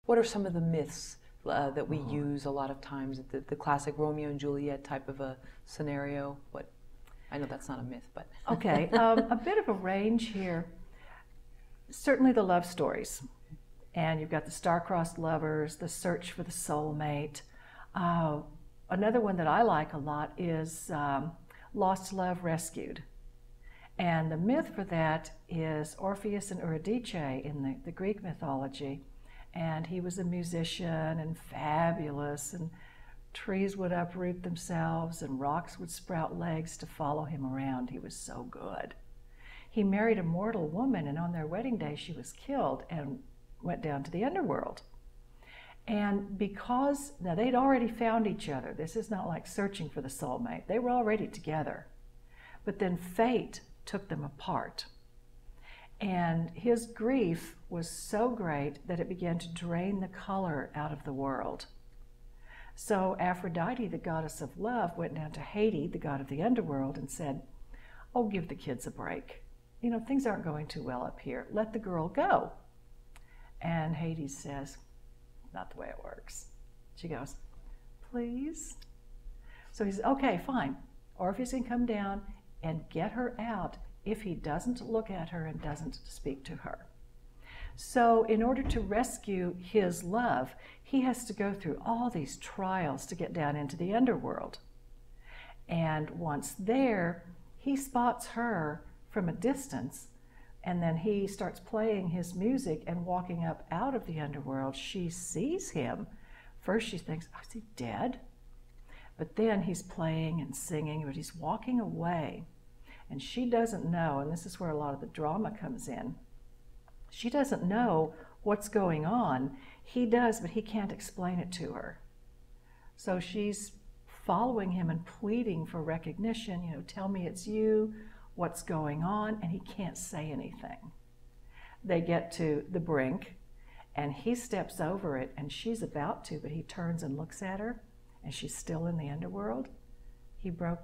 What are some of the myths that we use a lot of times? The classic Romeo and Juliet type of a scenario. What? I know that's not a myth, but Okay, a bit of a range here. Certainly the love stories, and you've got the star-crossed lovers, the search for the soulmate. Another one that I like a lot is lost love rescued. And the myth for that is Orpheus and Eurydice in the Greek mythology. And he was a musician and fabulous, and trees would uproot themselves and rocks would sprout legs to follow him around. He was so good. He married a mortal woman, and on their wedding day she was killed and went down to the underworld. And because, now they'd already found each other. This is not like searching for the soulmate. They were already together. But then fate took them apart. And his grief was so great that it began to drain the color out of the world. So Aphrodite, the goddess of love, went down to Hades, the god of the underworld, and said, oh, give the kids a break. You know, things aren't going too well up here. Let the girl go. And Hades says, not the way it works. She goes, please? So he says, okay, fine. Orpheus can come down and get her out if he doesn't look at her and doesn't speak to her. So in order to rescue his love, he has to go through all these trials to get down into the underworld. And once there, he spots her from a distance, and then he starts playing his music and walking up out of the underworld. She sees him. First she thinks, oh, is he dead? But then he's playing and singing, but he's walking away. And she doesn't know, and this is where a lot of the drama comes in. She doesn't know what's going on. He does, but he can't explain it to her. So she's following him and pleading for recognition. You know, tell me it's you, what's going on, and he can't say anything. They get to the brink, and he steps over it, and she's about to, but he turns and looks at her, and she's still in the underworld. He broke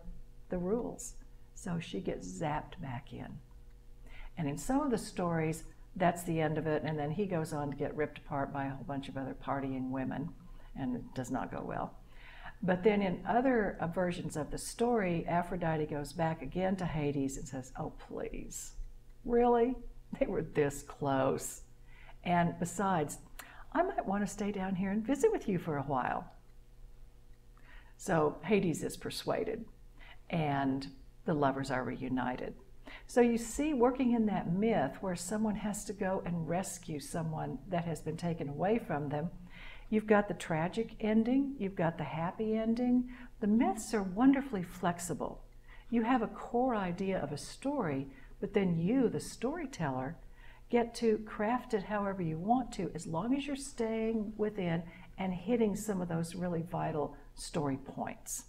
the rules. So she gets zapped back in. And in some of the stories, that's the end of it, and then he goes on to get ripped apart by a whole bunch of other partying women, and it does not go well. But then in other versions of the story, Aphrodite goes back again to Hades and says, oh, please, really? They were this close. And besides, I might want to stay down here and visit with you for a while. So Hades is persuaded, and the lovers are reunited. So you see, working in that myth where someone has to go and rescue someone that has been taken away from them, you've got the tragic ending, you've got the happy ending. The myths are wonderfully flexible. You have a core idea of a story, but then you, the storyteller, get to craft it however you want to, as long as you're staying within and hitting some of those really vital story points.